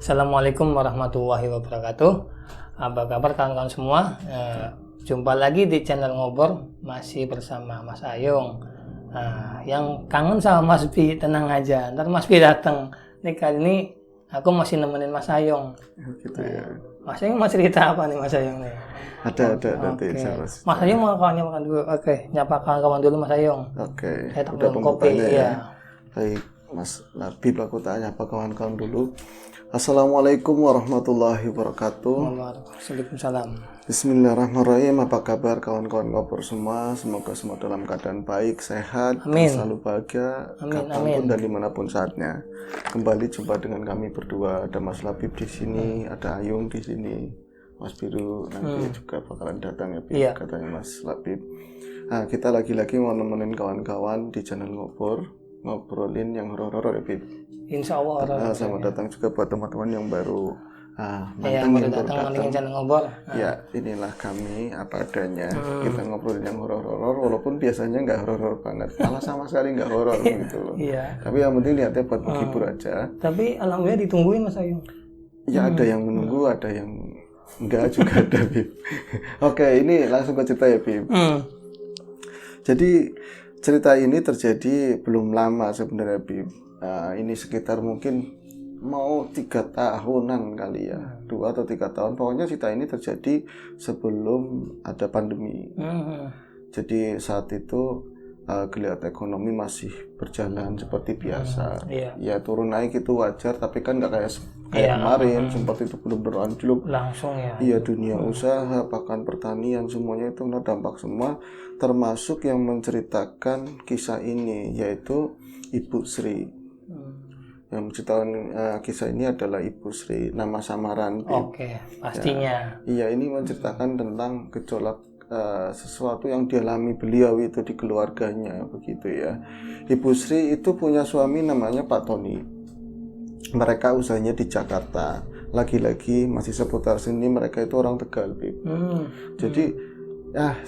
Assalamualaikum warahmatullahi wabarakatuh. Apa kabar kawan-kawan semua? Jumpa lagi di channel Ngobrol, masih bersama Mas Ayung. Yang kangen sama Mas Pi, tenang aja, ntar Mas Pi datang. Nih kali ini aku masih nemenin Mas Ayung. Gitu ya. Mas Ayung mau cerita apa nih Mas Ayung nih? Ada Oke. harus. Mas Ayung mau kawannya makan dulu. Oke, nyapa kawan-kawan dulu Mas Ayung. Oke. Saya tak Udah minum kopi. pembukanya ya. Iya. Baik, Mas Labib, aku tanya apa kawan-kawan dulu. Assalamualaikum warahmatullahi wabarakatuh. Waalaikumsalam. Bismillahirrahmanirrahim. Apa kabar kawan-kawan ngobrol semua? Semoga semua dalam keadaan baik, sehat, Amin. dan selalu bahagia kapanpun dan dimanapun saatnya. Kembali jumpa dengan kami berdua. Ada Mas Labib di sini, ada Ayung di sini, Mas Biru nanti juga bakalan datang ya, Iya. katanya Mas Labib. Nah, kita lagi-lagi mau nemenin kawan-kawan di channel ngobrolin yang horor-horor ya, Bib. Insya Allah. Selamat datang juga buat teman-teman yang baru Yang baru datang mendingin channel Ngobrol. Ya, inilah kami apa adanya. Kita ngobrolin yang horor-horor, walaupun biasanya nggak horor banget, malah sama sekali nggak horor gitu loh. Iya. Tapi yang penting niatnya buat menghibur aja. Tapi alhamdulillah ditungguin Mas Ayung. Ya ada yang menunggu, ada yang enggak juga ada, Bib. Oke, ini langsung ke cerita ya, Bib. Jadi cerita ini terjadi belum lama sebenarnya, Bib. Ini sekitar mungkin mau 3 tahunan kali ya, 2 atau 3 tahun. Pokoknya cerita ini terjadi sebelum ada pandemi. Jadi saat itu geliat ekonomi masih berjalan seperti biasa. Ya turun naik itu wajar, tapi kan nggak kayak kemarin sempat itu benar-benar anjlok langsung ya. Iya, dunia usaha, bahkan pertanian, semuanya itu kena dampak semua. Termasuk yang menceritakan kisah ini yaitu Ibu Sri. Yang menceritakan kisah ini adalah Ibu Sri, nama samaran. Oke, pastinya. Iya, ini menceritakan tentang gejolak sesuatu yang dialami beliau itu di keluarganya, begitu ya. Ibu Sri itu punya suami namanya Pak Tony. Mereka usahanya di Jakarta. Lagi-lagi masih seputar sini, mereka itu orang Tegal, Bib. Jadi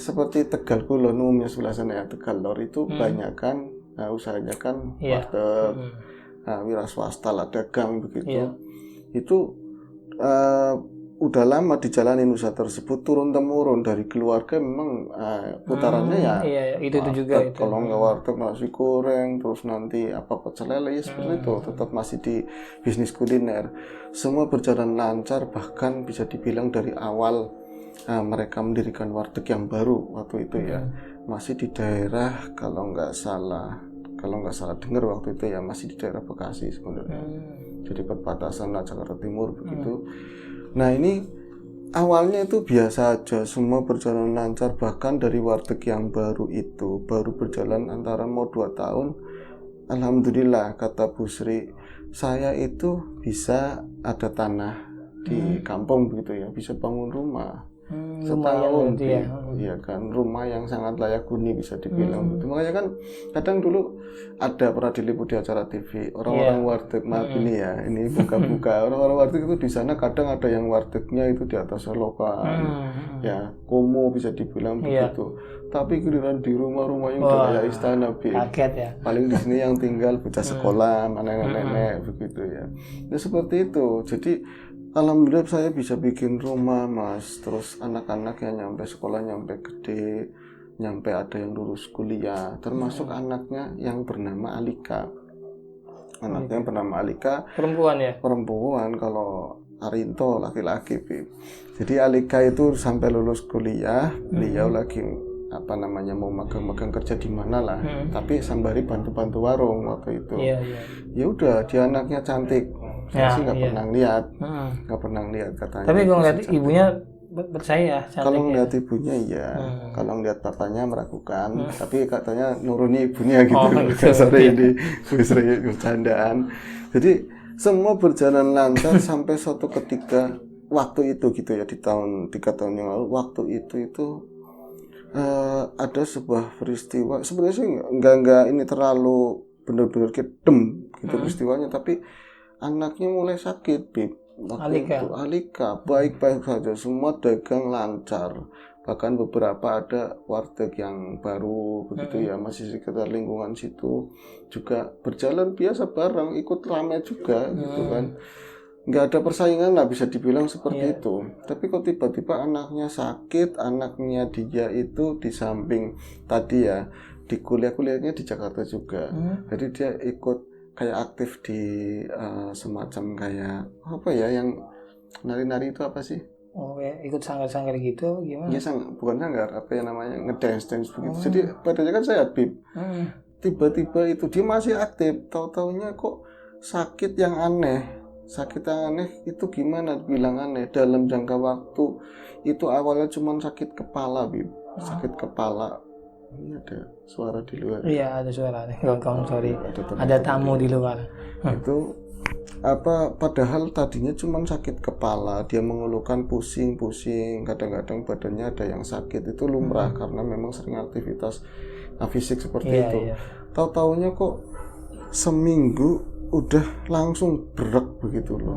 seperti Tegal Kulon umumnya sebelah sana ya, Tegal Lor itu banyak kan usahanya kan warteg, wira swasta lah, dagang begitu. Itu udah lama dijalanin usaha tersebut, turun temurun dari keluarga. Memang putarannya itu juga itu. Kalau nggak warteg nasi goreng, terus nanti apa pecel lele, ya seperti itu, tetap masih di bisnis kuliner. Semua berjalan lancar, bahkan bisa dibilang dari awal mereka mendirikan warteg yang baru waktu itu ya, masih di daerah kalau nggak salah dengar waktu itu ya, masih di daerah Bekasi sebenarnya. Jadi perbatasan Jakarta Timur begitu. Nah, ini awalnya itu biasa aja, semua berjalan lancar. Bahkan dari warteg yang baru itu baru berjalan antara mau 2 tahun, alhamdulillah kata Bu Sri, saya itu bisa ada tanah di kampung begitu ya, bisa bangun rumah. Setahun ya kan, rumah yang sangat layak huni bisa dibilang gitu. Makanya kan kadang dulu pernah diliput di acara TV orang-orang warteg, maaf ini ya, ini buka-buka orang-orang warteg itu di sana kadang ada yang wartegnya itu di atas selokan, ya kumuh bisa dibilang begitu. Tapi giliran di rumah-rumahnya udah kayak istana, kaget ya. Paling di sini yang tinggal bocah sekolah, nenek-nenek begitu ya. Ya seperti itu. Jadi alhamdulillah saya bisa bikin rumah, Mas. Terus anak-anaknya nyampe sekolah, nyampe gede, nyampe ada yang lulus kuliah. Termasuk anaknya yang bernama Alika. Anaknya yang bernama Alika. Perempuan ya? Perempuan, kalau Arinto laki-laki, Bib. Jadi Alika itu sampai lulus kuliah, beliau lagi mau magang kerja di mana lah. Tapi sembari bantu-bantu warung waktu itu. Ya udah, dia anaknya cantik. Saya sih nggak pernah lihat katanya. Tapi kalau ngeliat ibunya percaya cantik. Kalau ngeliat ibunya iya, kalau ngeliat bapaknya meragukan. Tapi katanya nuruni ibunya gitu. Sorry ini bercandaan. Jadi semua berjalan lancar sampai suatu ketika waktu itu gitu ya, di tahun 3 tahun yang lalu, waktu itu ada sebuah peristiwa. Sebenarnya sih nggak ini terlalu benar-benar kedem gitu peristiwanya, tapi anaknya mulai sakit, Bib. Alika baik-baik saja, semua dagang lancar. Bahkan beberapa ada warteg yang baru begitu ya, masih sekitar lingkungan situ juga berjalan biasa, barang ikut ramai juga gitu kan. nggak ada persaingan lah bisa dibilang seperti Iya. itu. Tapi kok tiba-tiba anaknya sakit, anaknya dia itu di samping tadi ya di kuliahnya di Jakarta juga. Jadi dia ikut kayak aktif di semacam kayak apa ya yang nari-nari itu apa sih? Oh ya, ikut sanggar-sanggar gitu gimana? Iya bukan sanggar, apa yang namanya ngedance begitu. Jadi badannya kan sehat, Bib. Tiba-tiba itu dia masih aktif, tahu-taunya kok sakit yang aneh. Sakit yang aneh itu gimana bilang aneh dalam jangka waktu itu awalnya cuma sakit kepala, Bib. Sakit kepala. Ini ada suara di luar. Iya, ada suara. Kawan-kawan, sorry. teman-teman Ada tamu di luar. Itu padahal tadinya cuma sakit kepala, dia mengeluhkan pusing-pusing, kadang-kadang badannya ada yang sakit, itu lumrah karena memang sering aktivitas fisik seperti itu. Tahu-taunya kok seminggu udah langsung berak begitu loh.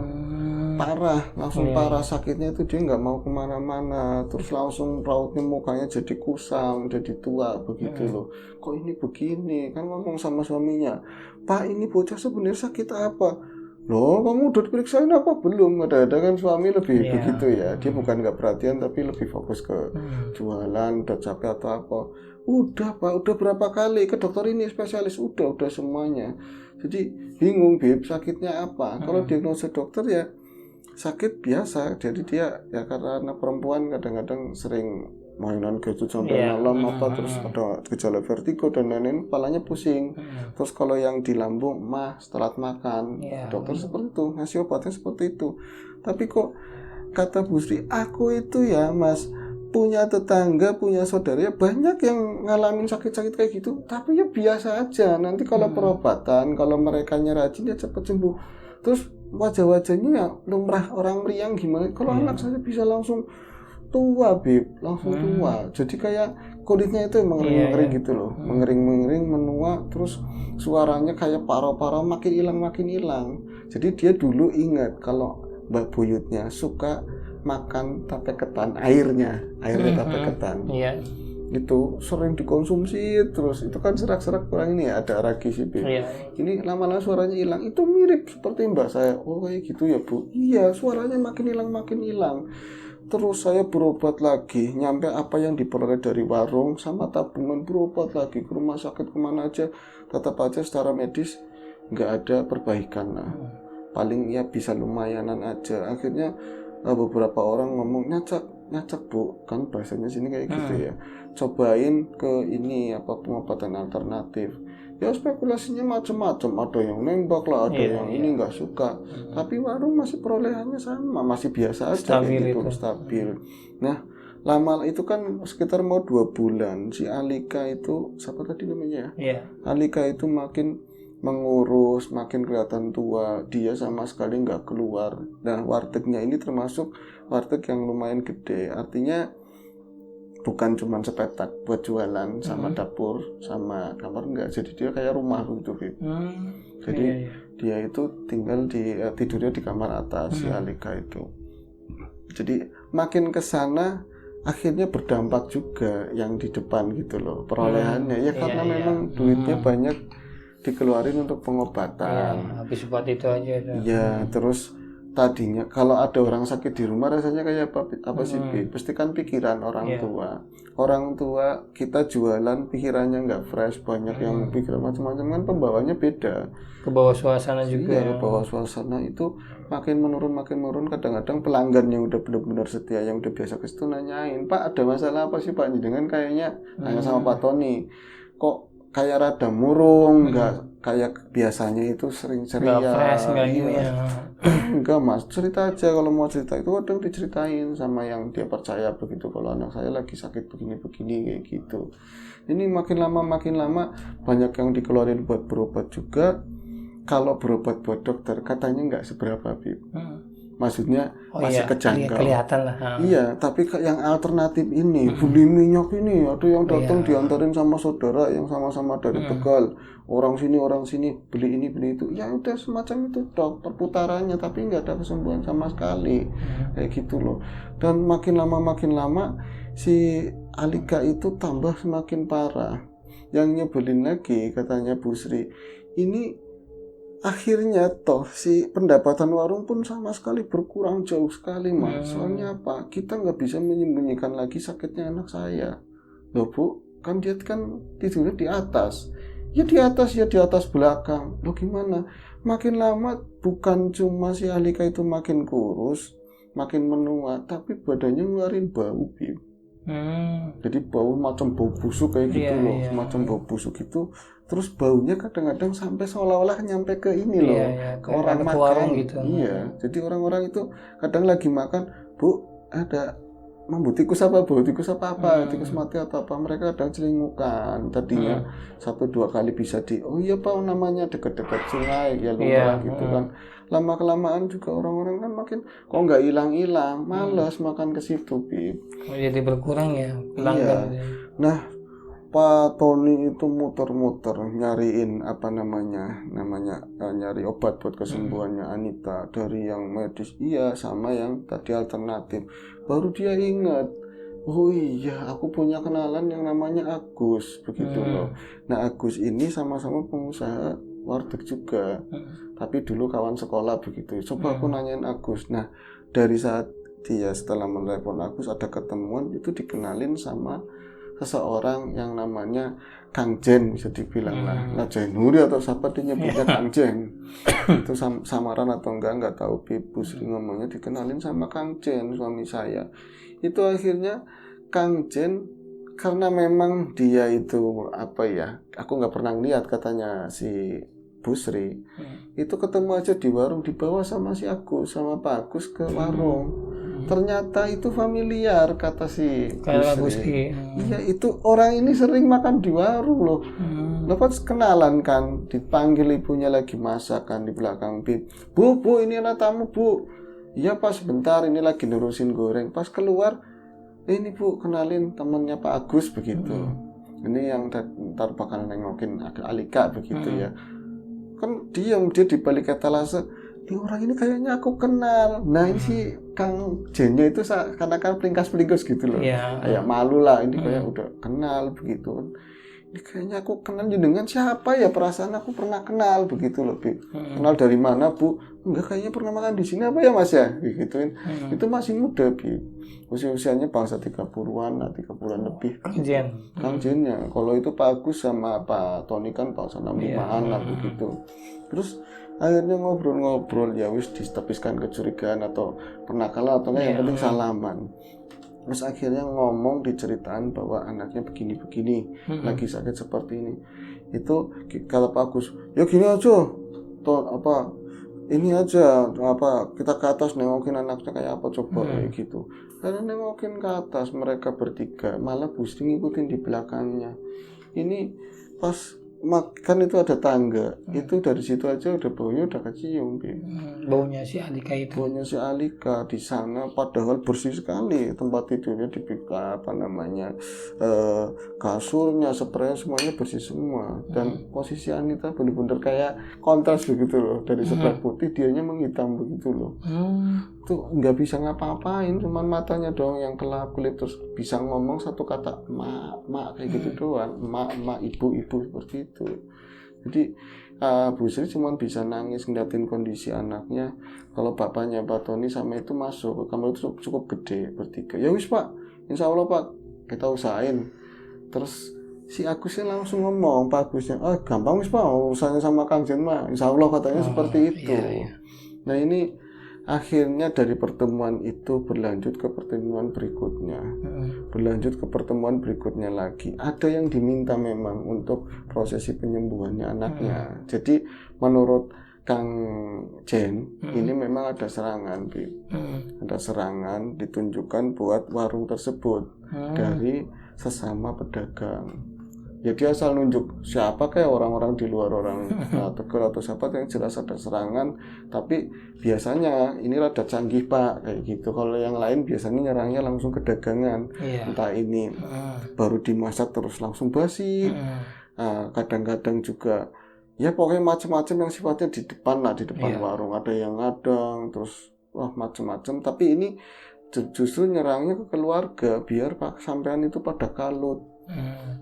Parah, langsung parah sakitnya itu dia nggak mau kemana-mana, terus langsung rautnya mukanya jadi kusam, jadi tua begitu loh. Kok ini begini? Kan ngomong sama suaminya, Pak ini bocah sebenarnya sakit apa? Loh, kamu udah diperiksain apa belum? Ada kan suami lebih begitu ya. Dia bukan nggak perhatian tapi lebih fokus ke jualan, udah capek atau apa. Udah Pak, udah berapa kali ke dokter ini spesialis, udah semuanya. Jadi bingung Bib, sakitnya apa? Kalau diagnosa dokter ya sakit biasa. Jadi dia ya karena anak perempuan kadang-kadang sering mainan gadget sampai malam terus ada gejala vertigo dan lain-lain, kepalanya pusing. Terus kalau yang di lambung setelah makan, dokter seperti itu ngasih obatnya seperti itu. Tapi kok kata Bu Sri, aku itu ya Mas punya tetangga, punya saudara ya banyak yang ngalamin sakit-sakit kayak gitu, tapi ya biasa aja. Nanti kalau perobatan, kalau mereka rajin ya cepat sembuh. Terus wajah-wajahnya ya lumrah orang meriang gimana. Kalau anak saya bisa langsung tua Bib, langsung tua. Jadi kayak kulitnya itu mengering-mengering gitu loh, mengering-mengering, menua, terus suaranya kayak paro-paro makin hilang. Jadi dia dulu ingat kalau Mbak Buyutnya suka makan tape ketan, airnya tape ketan. Itu sering dikonsumsi terus, itu kan serak-serak kurang ini ya, ada ragi sih Bib. Ini lama-lama suaranya hilang, itu mirip seperti mbak saya. Oh kayak gitu ya Bu. Iya, suaranya makin hilang. Terus saya berobat lagi, nyampe apa yang diperoleh dari warung sama tabungan, berobat lagi ke rumah sakit kemana aja, tetap aja secara medis nggak ada perbaikan lah. Paling ya bisa lumayanan aja. Akhirnya beberapa orang ngomong nyacak Bu, kan bahasanya sini kayak gitu ya. Cobain ke ini pengobatan alternatif. Ya spekulasinya macam-macam, ada yang nembak lah, ada yang ini nggak suka. Tapi warung masih perolehannya sama, masih biasa aja stabil. Nah, lama itu kan sekitar mau 2 bulan si Alika itu, siapa tadi namanya ya? Alika itu makin mengurus, makin kelihatan tua, dia sama sekali nggak keluar. Nah, wartegnya ini termasuk warteg yang lumayan gede, artinya bukan cuma sepetak buat jualan sama dapur sama kamar, enggak, jadi dia kayak rumah gitu Bib. Jadi dia itu tinggal tidurnya di kamar atas si Alika itu. Jadi makin kesana akhirnya berdampak juga yang di depan gitu loh perolehannya ya, karena memang duitnya banyak dikeluarin untuk pengobatan. Habis buat itu aja. Ya terus tadinya kalau ada orang sakit di rumah rasanya kayak apa sih Bib? Pasti kan pikiran orang tua kita jualan pikirannya nggak fresh, banyak yang pikiran macam-macam kan, pembawanya beda, ke bawah suasana juga. Ke bawah suasana itu makin menurun. Kadang-kadang pelanggan yang udah benar-benar setia, yang udah biasa ke situ nanyain, Pak ada masalah apa sih Pak? Dengan kayaknya nanya sama Pak Tony, kok kayak rada murung, nggak kayak biasanya itu sering ceria. Nggak fresh, nggak ini ya. Enggak Mas, cerita aja kalau mau cerita. Itu kadang diceritain sama yang dia percaya begitu, kalau anak saya lagi sakit begini kayak gitu. Ini makin lama banyak yang dikeluarin buat berobat juga. Kalau berobat buat dokter katanya nggak seberapa Bib. Maksudnya masih kejangkau. Kelihatan lah. Iya, tapi yang alternatif ini, beli minyak ini, ada yang datang diantarin sama saudara yang sama-sama dari Tegal, orang sini beli ini beli itu, ya udah semacam itu dok perputarannya, tapi nggak ada kesembuhan sama sekali, kayak gitu loh. Dan makin lama si Alika itu tambah semakin parah. Yang nyebelin lagi katanya Bu Sri, ini akhirnya toh si pendapatan warung pun sama sekali berkurang jauh sekali Mas. Soalnya apa? Kita nggak bisa menyembunyikan lagi sakitnya anak saya. Loh Bu, kan dia kan tidurnya di atas. Ya di atas, ya di atas belakang. Loh gimana? Makin lama bukan cuma si Alika itu makin kurus, makin menua, tapi badannya ngeluarin bau, Bib. Jadi bau macam bau busuk kayak gitu Iya, loh, iya. semacam bau busuk itu. Terus baunya kadang-kadang sampai seolah-olah nyampe ke ini loh, Iya, ke kayak orang ada ke makan. warung gitu. Iya, jadi orang-orang itu kadang lagi makan, Bu, ada mambu tikus apa, bau tikus apa, tikus mati atau apa. Mereka kadang celingukan. Tadinya 1-2 kali bisa oh iya Pak, namanya dekat-dekat sungai, ya lumrah Iya, gitu kan. Lama-kelamaan juga orang-orang kan makin kok nggak hilang-hilang, malas makan ke situ, Bib. jadi berkurang ya pelanggan. Iya. Nah, Pak Tony itu muter-muter nyariin apa namanya nyari obat buat kesembuhannya Anita, dari yang medis iya sama yang tadi alternatif. Baru dia ingat, oh iya aku punya kenalan yang namanya Agus begitu loh. Nah Agus ini sama-sama pengusaha warteg juga, tapi dulu kawan sekolah begitu. Coba aku nanyain Agus. Nah dari saat dia setelah menelepon Agus ada ketemuan, itu dikenalin sama seseorang yang namanya Kang Jen, bisa dibilang lah Najainuri atau siapa dia nyebutnya Kang Jen. Itu samaran atau enggak tahu, Bu Sri ngomongnya dikenalin sama Kang Jen, suami saya. Itu akhirnya Kang Jen, karena memang dia itu apa ya, aku nggak pernah lihat katanya si Bu Sri, itu ketemu aja di warung, dibawa sama si Agus, sama Pak Agus ke warung. Ternyata itu familiar, kata si Bu Sri. Iya, itu orang ini sering makan di warung loh. Lepas kenalan kan, dipanggil ibunya lagi masak kan di belakang, Bib. Bu, ini anak tamu, Bu. Iya Pak, sebentar, ini lagi nerusin goreng. Pas keluar, ini Bu, kenalin temannya Pak Agus begitu. Ini yang ntar bakal nengokin Alika begitu ya. Kan dia di balik etalase, ini orang ini kayaknya aku kenal. Nah ini si Kang Jennya itu karena kan pelingkas-pelingkas gitu loh, kayak malu lah, ini kayak udah kenal begitu. Ini kayaknya aku kenal dengan siapa ya, perasaan aku pernah kenal begitu loh, Bib. Kenal dari mana Bu? Enggak, kayaknya pernah makan di sini apa ya Mas ya, gituin. Itu masih muda, Bib. Usianya bangsa 30-an lah, 30-an lebih. Kang Jennya. Kalau itu Pak Agus sama Pak Tony kan bangsa 65-an lah begitu. Terus akhirnya ngobrol-ngobrol, ya wis ditepiskan kecurigaan atau penakalan atau enggak, yang penting salaman. Terus akhirnya ngomong, diceritain bahwa anaknya begini-begini, lagi sakit seperti ini. Itu kalau Pak Agus, ya gini aja, ini aja, kita ke atas nengokin anaknya kayak apa coba, kayak gitu. Karena nengokin ke atas mereka bertiga, malah Bu Sri ngikutin di belakangnya. Ini pas kan itu ada tangga, itu dari situ aja udah baunya udah kecium, baunya si Alika itu. Baunya si Alika di sana, padahal bersih sekali tempat tidurnya, dibuka kasurnya, spraynya semuanya bersih semua. Dan posisi Anita bener-bener kayak kontras begitu loh, dari sebelah putih dianya menghitam begitu loh. Tuh nggak bisa ngapa-ngapain, cuman matanya doang yang kelap kulit, terus bisa ngomong satu kata mak kayak gitu doang, mak ibu seperti itu. Jadi Bu Sri cuma bisa nangis ngeliatin kondisi anaknya. Kalau bapaknya Pak Tony sama itu masuk ke kamar itu cukup gede bertiga. Ya wis Pak, insya Allah Pak, kita usahain. Terus si Agusnya langsung ngomong, Pak Agusnya, gampang wis Pak, urusannya sama Kang Jen mah, insya Allah katanya seperti itu. Iya. Nah ini akhirnya dari pertemuan itu berlanjut ke pertemuan berikutnya lagi. Ada yang diminta memang untuk prosesi penyembuhannya anaknya. Jadi menurut Kang Jen, ini memang ada serangan, ada serangan ditunjukkan buat warung tersebut dari sesama pedagang. Ya dia asal nunjuk siapa, kayak orang-orang di luar, orang Tegal atau siapa yang jelas ada serangan. Tapi biasanya ini rada canggih Pak, kayak gitu. Kalau yang lain biasanya nyerangnya langsung ke dagangan, entah ini baru dimasak terus langsung basi. Kadang-kadang juga ya pokoknya macam-macam yang sifatnya di depan warung, ada yang ngadang terus macam-macam. Tapi ini justru nyerangnya ke keluarga, biar Pak sampean itu pada kalut.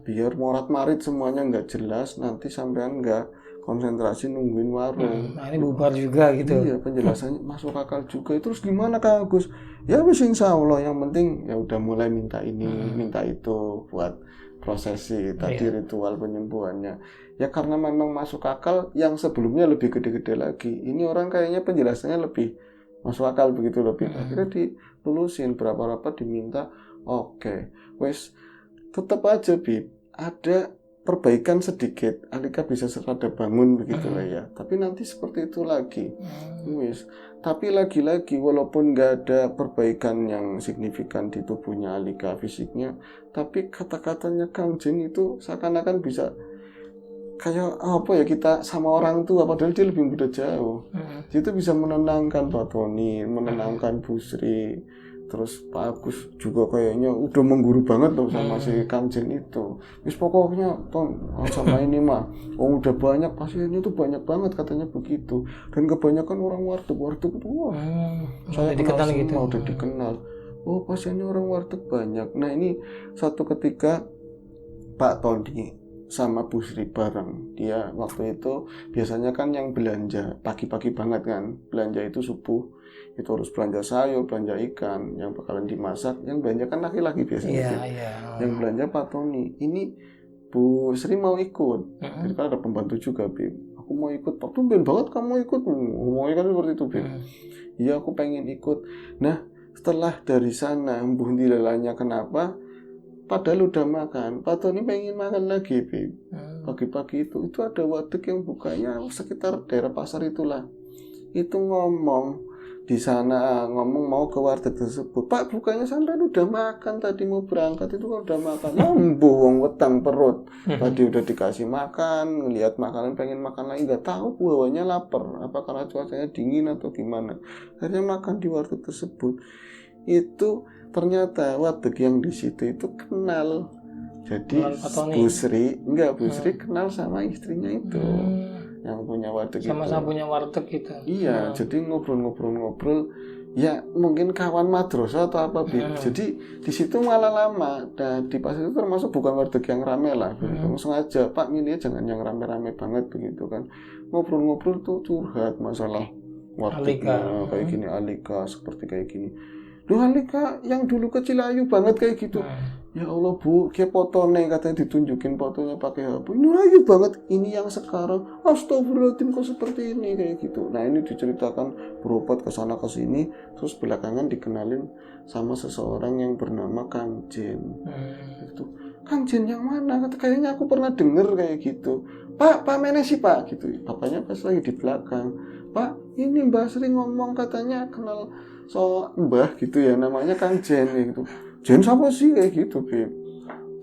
Biar morat-marit semuanya nggak jelas, nanti sampean nggak konsentrasi nungguin warung. Nah ini bubar juga gitu. Iya, penjelasannya masuk akal juga. Terus gimana Kang Agus? Ya wis insya Allah, yang penting ya udah mulai minta ini, minta itu buat prosesi tadi ritual penyembuhannya. Ya karena memang masuk akal, yang sebelumnya lebih gede-gede lagi. Ini orang kayaknya penjelasannya lebih masuk akal begitu lebih. Akhirnya dilulusin berapa rapat diminta. Oke, wes tetap aja Bib, ada perbaikan sedikit, Alika bisa serada bangun begitulah ya. Tapi nanti seperti itu lagi, wes. Tapi lagi-lagi walaupun nggak ada perbaikan yang signifikan di tubuhnya Alika fisiknya, tapi kata-katanya Kang Jin itu seakan-akan bisa kayak apa ya, kita sama orang tua padahal dia lebih muda jauh. Dia itu bisa menenangkan Pak Tony, menenangkan Bu Sri. Terus Pak Agus juga kayaknya udah mengguru banget loh sama si Kang Jin itu. Wis pokoknya Ton sama ini mah, oh udah banyak pasiennya tuh banyak banget katanya begitu. Dan kebanyakan orang warteg itu wah. Saya dikenal kenal gitu. semua, udah dikenal. Oh pasiennya orang warteg banyak. Nah ini satu ketika Pak Tony sama Bu Sri bareng. Dia waktu itu biasanya kan yang belanja pagi-pagi banget kan. Belanja itu subuh. Itu harus belanja sayur, belanja ikan yang bakalan dimasak. Yang belanja kan laki-laki biasanya. Yang belanja Pak Tony. Ini Bu Sri mau ikut. Jadi kan ada pembantu juga, Bib. Aku mau ikut. Pak tumben banget kamu ikut. Mau kan seperti itu, Bib. Iya, aku pengen ikut. Nah, setelah dari sana, Mbah Dilalanya kenapa? Padahal udah makan. Pak Tony pengen makan lagi, Bib. Pagi-pagi itu ada warteg yang bukanya sekitar daerah pasar itulah. Itu ngomong di sana, ngomong mau ke warteg tersebut. Pak bukannya sampai udah makan tadi mau berangkat itu kan udah makan. Wong wetang perut. Tadi udah dikasih makan, ngelihat makanan pengen makan lagi, nggak tahu bawahnya lapar. Apa karena cuacanya dingin atau gimana? Akhirnya makan di warteg tersebut. Itu ternyata warteg yang di situ itu kenal. Jadi Bu Sri kenal sama istrinya itu. Yang punya warteg sama-sama punya warteg gitu. Iya, jadi ngobrol-ngobrol ya mungkin kawan madrasah atau apa jadi di situ malah lama. Dan di pasar itu termasuk bukan warteg yang rame lah, sengaja Pak milih jangan yang rame-rame banget begitu kan. Ngobrol-ngobrol tuh curhat masalah wartegnya kayak gini, Alika seperti kayak gini. Loh Alika yang dulu kecil ayu banget kayak gitu. Ya Allah Bu, kayak fotonya katanya ditunjukin fotonya pakai HP. Ini ayu banget, ini yang sekarang. Astagfirullahaladzim kok seperti ini kayak gitu. Nah ini diceritakan berobat ke sana ke sini, terus belakangan dikenalin sama seseorang yang bernama Kang Jin. Gitu. Kang Jin yang mana? Kayaknya aku pernah denger kayak gitu. Pak mana sih Pak? Gitu. Bapaknya pas lagi di belakang. Pak, ini Mbak Sri ngomong katanya kenal so Mbah gitu ya, namanya Kang Jin gitu. Jen siapa sih kayak gitu, Beb?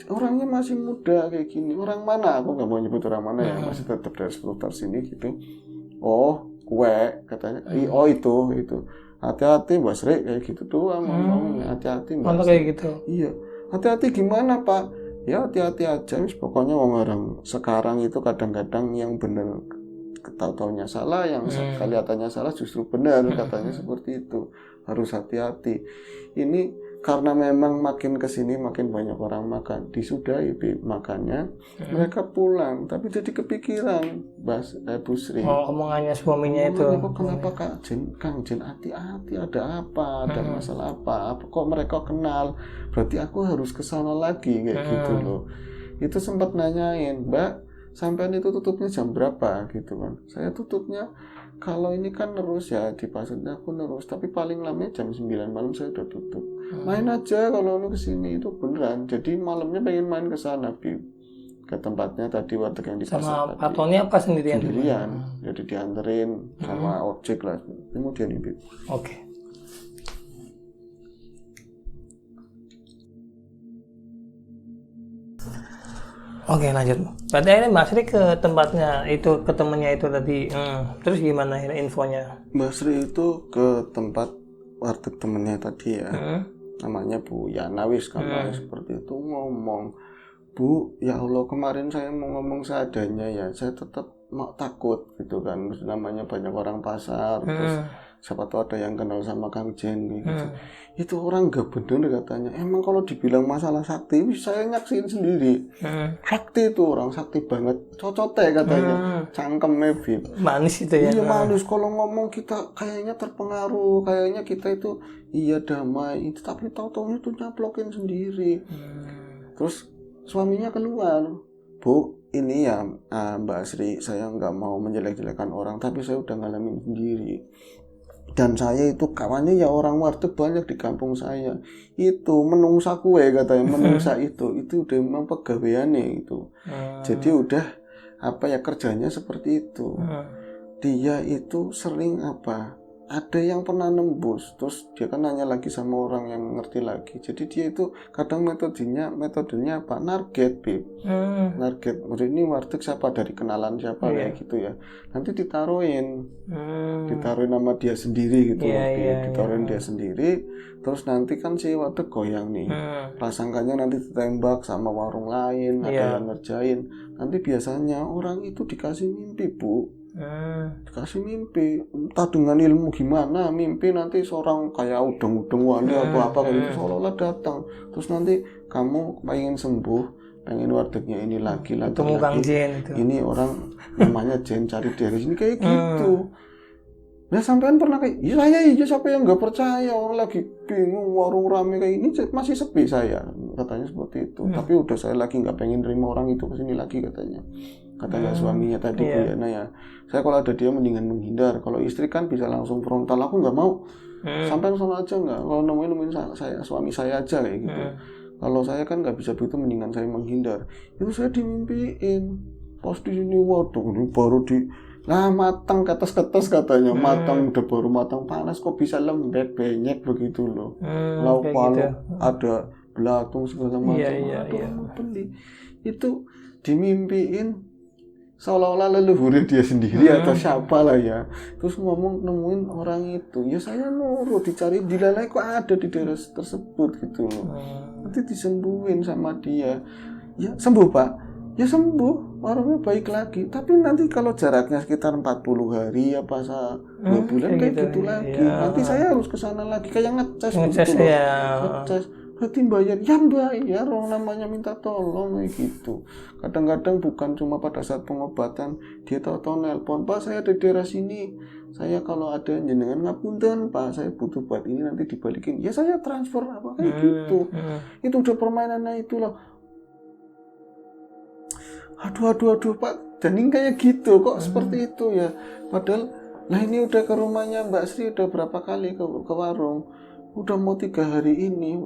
Orangnya masih muda kayak gini. Orang mana? Aku nggak mau nyebut orang mana ya, masih tetap dari seputar sini gitu. Oh, kue katanya. Oh itu. Hati-hati Mbak Sri kayak gitu doang ngomongnya. Hati-hati Mbak Sri. Kayak gitu. Iya. Hati-hati gimana Pak? Ya hati-hati aja. Pokoknya orang sekarang itu kadang-kadang yang benar ketahuannya salah, yang kelihatannya salah justru benar, katanya seperti itu. Harus hati-hati. Ini karena memang makin kesini makin banyak orang makan, disudahi makannya, mereka pulang, tapi jadi kepikiran Bu Sri. Omongannya suaminya itu. Kenapa Kang Jin hati-hati, ada apa, ada masalah apa, kok mereka kenal, berarti aku harus kesana lagi kayak gitu loh. Itu sempat nanyain, Mbak, sampean itu tutupnya jam berapa gitu kan? Saya tutupnya kalau ini kan nerus ya di pasarnya aku nerus, tapi paling lama jam 9 malam saya udah tutup. Main aja kalau lu kesini itu beneran. Jadi malamnya pengen main ke sana, ke tempatnya tadi warteg yang di pasar sama tadi. Pak Tony apa sendirian? Jadi dianterin sama ojek lah. Kemudian ini. Oke. Oke lanjut. Berarti akhirnya Mbak Sri ke tempatnya itu, ke temennya itu tadi. Terus gimana akhirnya infonya? Mbak Sri itu ke tempat warteg temennya tadi ya. Namanya Bu Yanawis kan seperti itu ngomong. Bu, ya Allah kemarin saya mau ngomong seadanya ya. Saya tetap takut gitu kan. Namanya banyak orang pasar. Terus siapa tahu ada yang kenal sama Kang Jen gitu. Itu orang gak bener katanya. Emang kalau dibilang masalah sakti, saya nyaksin sendiri. Sakti itu orang sakti banget, cocote katanya, cangkemnya Bib. Manis itu ya. Iya manis, kalau ngomong kita kayaknya terpengaruh, kayaknya kita itu iya damai, itu tapi tahu-tahu itu nyaplokin sendiri. Terus suaminya keluar, Bu, ini ya Mbak Asri, saya nggak mau menjelek-jelekan orang, tapi saya udah ngalamin sendiri. Dan saya itu kawannya ya orang warteg banyak di kampung saya. Itu menungsa kue katanya, menungsa itu udah memang pegawaiannya itu. Jadi udah apa ya kerjanya seperti itu. Dia itu sering apa? Ada yang pernah nembus, terus dia kan nanya lagi sama orang yang ngerti lagi. Jadi dia itu kadang metodenya apa? Narget, Bib. Narget. Ini warteg siapa dari kenalan siapa kayak gitu ya. Nanti ditaruhin nama dia sendiri gitu, ditaruhin dia sendiri. Terus nanti kan si warteg goyang nih. Prasangkanya nanti ditembak sama warung lain, ada yang ngerjain. Nanti biasanya orang itu dikasih mimpi, Bu. Dikasih mimpi, entah dengan ilmu gimana, mimpi nanti seorang kayak udeng-udeng wali atau apa kayak gitu seolah-olah datang. Terus nanti kamu pengen sembuh, pengen wartegnya ini lagi ini orang namanya Jen, cari dari sini kayak gitu. Nah sampean pernah kayak, saya siapa yang nggak percaya, orang lagi bingung warung rame kayak ini masih sepi saya, katanya seperti itu. Tapi udah saya lagi nggak pengen terima orang itu kesini lagi katanya suaminya tadi Bu Yana ya. Saya kalau ada dia mendingan menghindar. Kalau istri kan bisa langsung frontal, aku nggak mau. Sampai sana aja nggak. Kalau nemuin saya suami saya aja kayak gitu. Kalau saya kan nggak bisa begitu, mendingan saya menghindar. Itu saya dimimpiin. Pas di sini waduh ini baru matang ketes katanya, matang udah baru matang panas kok bisa lembek benyek begitu loh. Lalu gitu. Ada belatung segala macam. Itu dimimpiin seolah-olah leluhurnya dia sendiri atau siapa lah ya. Terus ngomong nemuin orang itu, ya saya nurut, dicari dilalai kok ada di daerah tersebut gitu loh. Nanti disembuhin sama dia. Ya sembuh Pak, ya sembuh, warungnya baik lagi. Tapi nanti kalau jaraknya sekitar 40 hari apa 2 bulan kayak gitu lagi. Nanti saya harus kesana lagi kayak ngecas gitu loh. Ngecas. Berarti bayar orang namanya minta tolong kayak gitu. Kadang-kadang bukan cuma pada saat pengobatan, dia tahu-tahu nelpon, Pak saya di daerah sini, saya kalau ada jenengan ngapunten Pak, saya butuh buat ini nanti dibalikin, ya saya transfer apa kayak gitu. Itu udah permainannya itu loh. Aduh Pak, dan ini kayak gitu kok seperti itu ya. Padahal ini udah ke rumahnya Mbak Sri udah berapa kali ke warung. Udah mau 3 kali ini.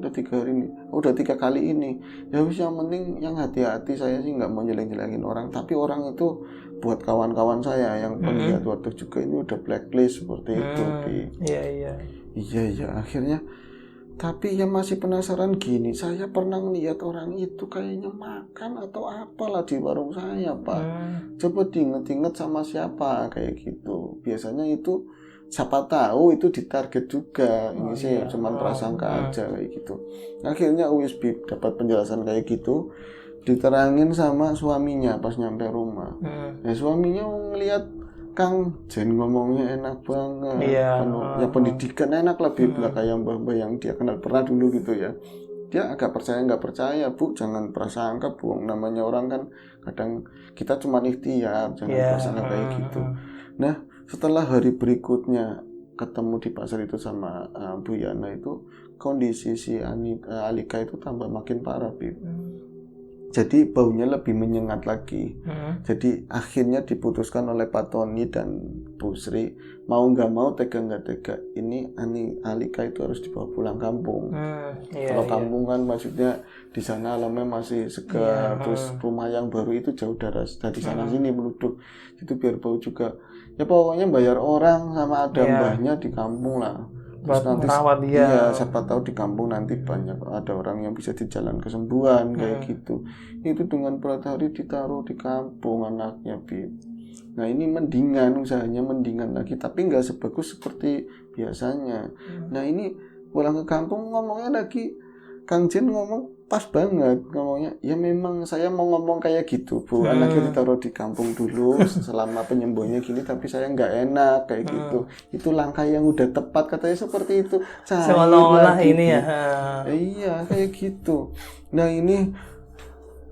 Ya wis yang penting yang hati-hati, saya sih nggak mau jelek-jelekin orang, tapi orang itu buat kawan-kawan saya yang penggiat warteg juga ini udah blacklist seperti itu. Iya akhirnya. Tapi yang masih penasaran gini, saya pernah lihat orang itu kayaknya makan atau apalah di warung saya Pak. Coba diinget-inget sama siapa kayak gitu. Biasanya itu siapa tahu itu ditarget juga. Ini sih cuman prasangka aja kayak gitu. Akhirnya USB dapat penjelasan kayak gitu, diterangin sama suaminya pas nyampe rumah. Suaminya ngelihat Kang Jen ngomongnya enak banget, ya pendidikan enak lebih nggak kayak mbah-mbah yang dia kenal pernah dulu gitu ya. Dia agak percaya nggak percaya Bu, jangan prasangka Bu, namanya orang kan kadang kita cuma ikhtiar, jangan prasangka kayak gitu. Nah setelah hari berikutnya ketemu di pasar itu sama Bu Yana itu, kondisi si Alika itu tambah makin parah Bib. Jadi baunya lebih menyengat lagi. Jadi akhirnya diputuskan oleh Pak Tony dan Bu Sri, mau nggak mau tega nggak tega, ini Alika itu harus dibawa pulang kampung. Kalau kampung kan maksudnya di sana alamnya masih segar, terus rumah yang baru itu jauh dari sana sini meluduk, itu biar bau juga. Ya pokoknya bayar orang sama ada mbahnya di kampung lah. Terus nanti siapa tahu di kampung nanti banyak ada orang yang bisa di jalan kesembuhan kayak gitu. Itu dengan berat hari ditaruh di kampung anaknya Bib. Nah ini usahanya mendingan lagi, tapi nggak sebagus seperti biasanya. Nah ini pulang ke kampung ngomongnya lagi, Kang Jen ngomong pas banget ngomongnya. Ya memang saya mau ngomong kayak gitu Bu, anaknya ditaruh di kampung dulu selama penyembuhannya gini, tapi saya nggak enak kayak gitu. Itu langkah yang udah tepat katanya seperti itu. Cair Seolah-olah lagi, ini Bu. ya. Iya kayak gitu. Nah ini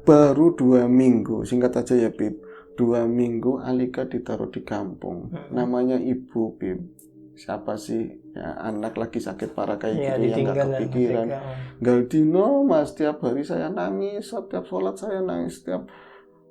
baru 2 minggu, singkat aja ya Bib. 2 minggu Alika ditaruh di kampung. Namanya ibu Bib. Siapa sih ya, anak lagi sakit parah kayak Ya, gitu yang nggak ditinggal dan kepikiran. merdeka. Galdino mas, setiap hari saya nangis, setiap sholat saya nangis, setiap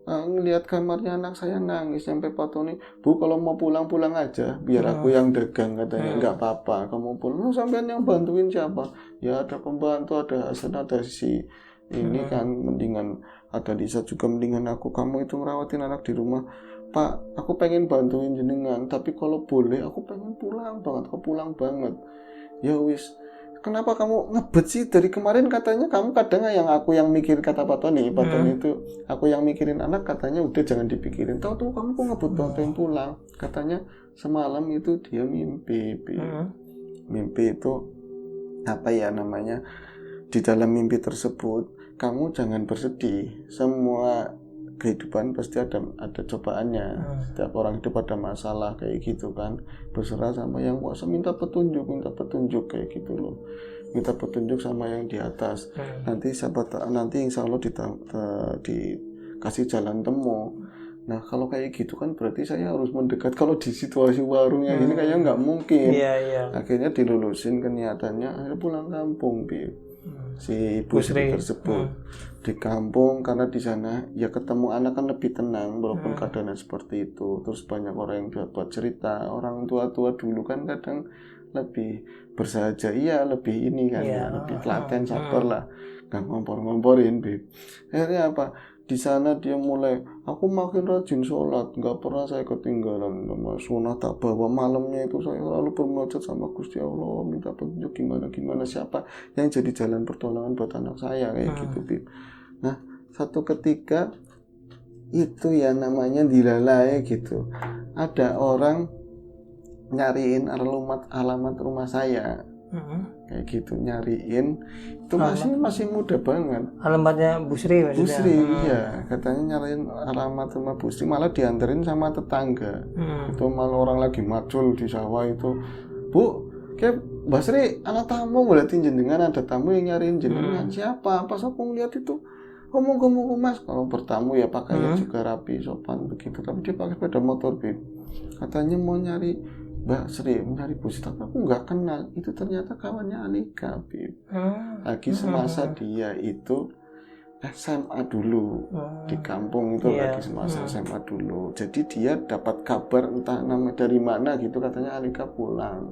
ngelihat kamarnya anak saya nangis. Sampai Pak Tony, Bu kalau mau pulang aja, biar aku yang dagang katanya. Nggak apa-apa, kamu pulang. Sampean yang bantuin siapa? Ya ada pembantu, ada Hasan, ada si ini kan, mendingan ada Lisa juga, mendingan aku, kamu itu ngerawatin anak di rumah. Pak, aku pengen bantuin jenengan, tapi kalau boleh aku pengen pulang banget, aku pulang banget. Ya wis, kenapa kamu ngebet sih dari kemarin, katanya kamu kadang yang aku yang mikir, kata Pak Tony itu aku yang mikirin anak, katanya udah jangan dipikirin. Tahu tuh kamu kok ngebet banget pengen pulang. Katanya semalam itu dia mimpi. Mimpi itu apa ya namanya? Di dalam mimpi tersebut kamu jangan bersedih. Semua kehidupan pasti ada cobaannya. Setiap orang hidup ada masalah kayak gitu kan. Berserah sama yang kuasa, minta petunjuk kayak gitu loh. Minta petunjuk sama yang di atas. Nanti insya Allah dikasih jalan temu. Nah kalau kayak gitu kan berarti saya harus mendekat. Kalau di situasi warungnya ini kayaknya nggak mungkin. Akhirnya dilulusin ke niatannya, akhirnya pulang kampung si ibu Sri tersebut di kampung, karena di sana ya ketemu anak kan lebih tenang walaupun keadaannya seperti itu. Terus banyak orang yang buat cerita, orang tua dulu kan kadang lebih bersahaja, lebih ini kan, lebih telaten, sabar lah, nggak ngompor-ngomporin Bib. Akhirnya apa, di sana dia mulai, aku makin rajin sholat, nggak pernah saya ketinggalan sama sunah, tak bawa malamnya itu saya selalu bermunajat sama Gusti Allah, minta petunjuk gimana siapa yang jadi jalan pertolongan buat anak saya kayak gitu Bib. Nah satu ketika itu ya namanya dilalai gitu, ada orang nyariin alamat rumah saya kayak gitu, nyariin itu masih muda banget. Alamatnya Bu Sri maksudnya? Bu Sri, iya, katanya nyariin alamat rumah Bu Sri, malah dianterin sama tetangga. Itu malah orang lagi macul di sawah itu, Bu, kayak Mbak Sri, anak tamu ngeliatin jenengan, ada tamu yang nyariin jenengan. Siapa? Pas aku ngeliat itu, ngomong Mas, kalau bertamu ya pakainya juga rapi, sopan begitu, tapi dia pakai sepeda motor Bib. Katanya mau nyari Mbak Sri, mencari Bu Sri, tapi aku nggak kenal. Itu ternyata kawannya Alika Bib. Lagi semasa dia itu SMA dulu di kampung itu, lagi semasa SMA dulu. Jadi dia dapat kabar entah nama dari mana gitu, katanya Alika pulang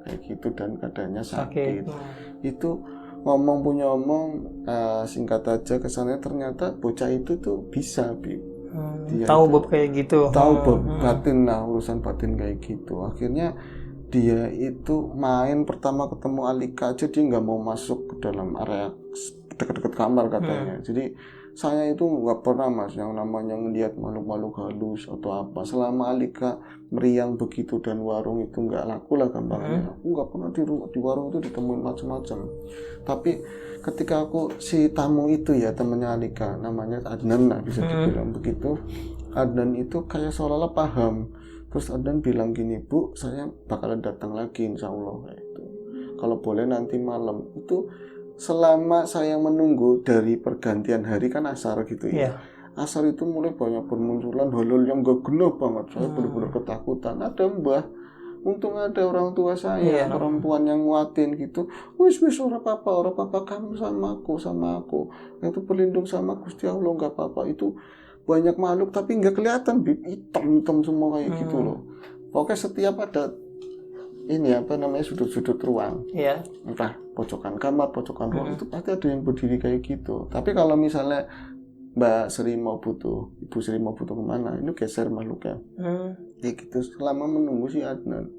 kayak gitu dan keadaannya sakit. Itu ngomong singkat aja kesannya, ternyata bocah itu tuh bisa Bib. Tahu bab kayak gitu, tahu bab batin lah, urusan batin kayak gitu. Akhirnya dia itu main pertama ketemu Alika aja, dia nggak mau masuk ke dalam area dekat-dekat kamar katanya. Jadi saya itu nggak pernah Mas yang namanya ngeliat makhluk-makhluk halus atau apa. Selama Alika meriang begitu dan warung itu nggak laku lah gampangnya. Aku nggak pernah di warung itu ditemuin macam-macam. Tapi ketika si tamu itu ya temannya Alika, namanya Adnan lah bisa dibilang begitu. Adnan itu kayak seolah-olah paham. Terus Adnan bilang gini, Bu, saya bakalan datang lagi insya Allah kayak itu. Kalau boleh nanti malam. Itu selama saya menunggu dari pergantian hari kan asar gitu ya. Asar itu mulai banyak bermunculan hal-hal yang gak genap banget. Saya benar-benar ketakutan. Ada Mbah, untung ada orang tua saya, perempuan yang nguatin gitu. Wis ora apa-apa, kamu sama aku. Itu berlindung sama Gusti Allah, nggak apa-apa. Itu banyak makhluk tapi nggak kelihatan Bib, hitam semua kayak gitu loh. Pokoknya setiap ada ini apa namanya sudut-sudut ruang, entah pojokan kamar, pojokan ruang, itu pasti ada yang berdiri kayak gitu. Tapi kalau misalnya Mbak Sri mau butuh, Ibu Sri mau butuh kemana, ini geser makhluknya. Ya gitu selama menunggu si Adnan.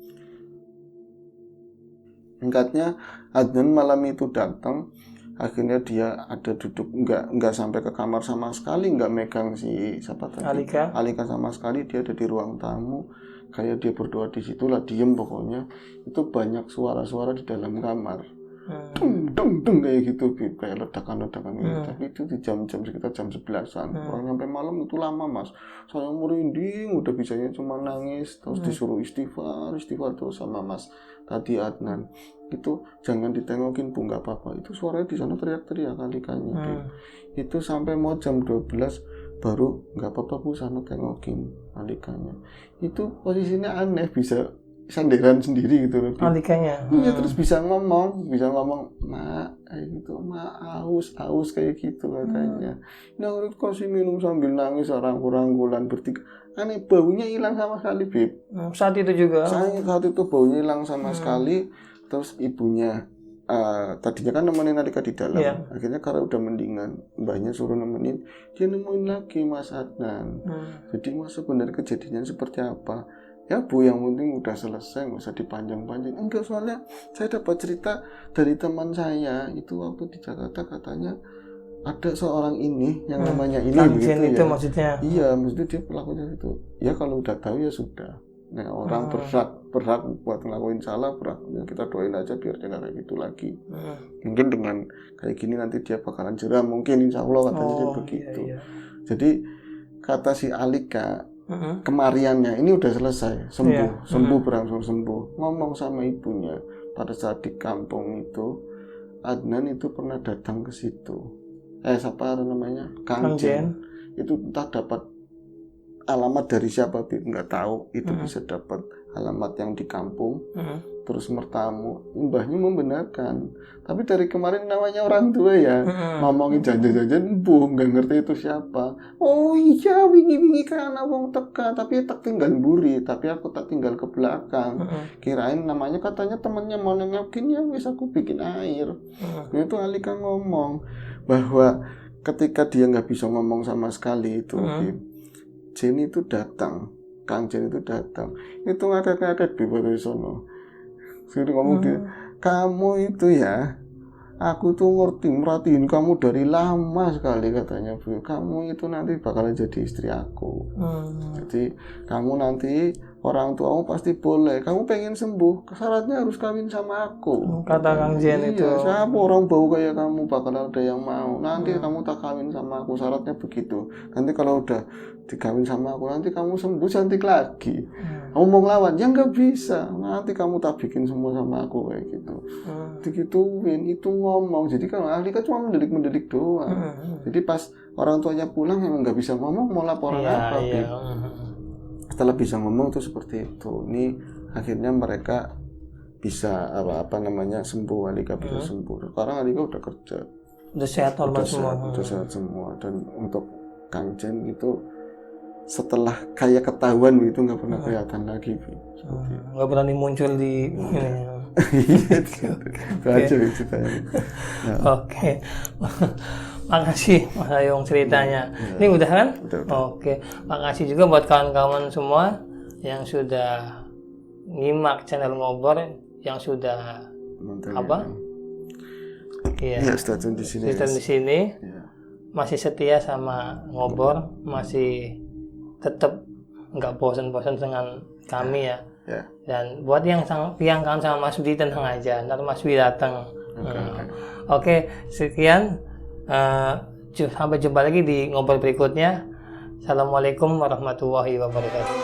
Singkatnya Adnan malam itu datang. Akhirnya dia ada duduk, nggak sampai ke kamar sama sekali, nggak megang si siapa tadi Alika sama sekali. Dia ada di ruang tamu, kayak dia berdoa di situlah, diem pokoknya. Itu banyak suara-suara di dalam kamar. deng kayak gitu, kayak ledakan-ledakan gitu. Tapi itu di jam-jam sekitar jam 11-an. Orang sampai malam itu lama Mas. Saya merinding, udah bisanya cuma nangis, terus disuruh istighfar terus sama Mas tadi Adnan. Itu jangan ditengokin Bu, nggak apa-apa. Itu suaranya di sana teriak-teriak alikanya. Itu sampai mau jam 12 baru nggak apa-apa Bu, sana tengokin alikanya. Itu posisinya aneh, bisa sandaran sendiri gitu loh. Alikanya. Iya, terus bisa ngomong, mak, kayak gitu, mak aus kayak gitu katanya. Nah, urut kasih minum sambil nangis rangkul-rangkulan bertiga. Aneh, baunya hilang sama sekali, Bib. Saat itu juga. Saat itu baunya hilang sama sekali. Terus ibunya tadinya kan nemenin Alika di dalam. Akhirnya karena udah mendingan, mbahnya suruh nemenin, dia nemuin lagi Mas Adnan. Jadi Mas sebenarnya kejadiannya seperti apa? Ya Bu, yang penting udah selesai, nggak usah dipanjang-panjang. Enggak, soalnya saya dapat cerita dari teman saya itu waktu di Jakarta, katanya ada seorang ini yang namanya ini Kangjen gitu itu ya. maksudnya. Iya, maksudnya dia pelakunya itu. Ya kalau udah tahu ya sudah. Nah, orang berhak buat ngelakuin salah, ya kita doain aja biar dia nggak kayak gitu lagi. Mungkin dengan kayak gini nanti dia bakalan jerah, mungkin insya Allah katanya dia begitu. Iya. Jadi kata si Alika, kemariannya ini udah selesai, sembuh berangsur sembuh. Ngomong sama ibunya pada saat di kampung itu, Adnan itu pernah datang ke situ. Siapa namanya? Kangjen. Itu entah dapat alamat dari siapa, nggak tahu. Itu bisa dapat alamat yang di kampung. Terus mertamu, mbahnya membenarkan. Tapi dari kemarin namanya orang tua ya, ngomongin jajan-jajan, nggak ngerti itu siapa. Oh iya, wingi-wingi kan wong teka, tapi tak tinggal buri, tapi aku tak tinggal ke belakang. Kirain namanya katanya temennya mau nengokin, ya wis aku bikin air. Itu Alika ngomong bahwa ketika dia nggak bisa ngomong sama sekali itu, Jen itu datang, Kang Jen itu datang. Itu ngadet-ngadet di bawah sono. Saya ngomong dia, kamu itu ya, aku tuh merhatiin kamu dari lama sekali katanya Bu. Kamu itu nanti bakalan jadi istri aku. Jadi kamu nanti orang tuamu pasti boleh. Kamu pengen sembuh, syaratnya harus kawin sama aku. Kata Kang Jen itu. Siapa orang bau kayak kamu bakalan ada yang mau. Nanti kamu tak kawin sama aku, syaratnya begitu. Nanti kalau udah dikawin sama aku, nanti kamu sembuh cantik lagi. Kamu mau ngelawan, ya nggak bisa. Nanti kamu tak bikin semua sama aku kayak gitu. Digituin, itu ngomong. Jadi kalau Alika cuma mendelik doang. Jadi pas orang tuanya pulang emang nggak bisa ngomong, mau laporan apa? Setelah bisa ngomong tuh seperti itu. Ini akhirnya mereka bisa sembuh. Alika bisa sembuh. Sekarang Alika udah kerja. Udah sehat normal semua. Udah sehat semua. Dan untuk Kang Jen itu setelah kayak ketahuan gitu nggak pernah kelihatan lagi, nggak berani muncul di itu aja ceritanya. Oke. Makasih Mas Ayung ceritanya. Ini udah kan? Udah. Oke. Makasih juga buat kawan-kawan semua yang sudah nyimak channel Ngobor, yang sudah stay tune di sini. Masih setia sama Ngobor, masih tetap nggak bosan-bosan dengan kami ya. Dan buat yang kangen sama Mas Budi, tenang aja, ntar Mas Budi datang. Oke, sekian. Sampai jumpa lagi di Ngobor berikutnya. Assalamualaikum warahmatullahi wabarakatuh.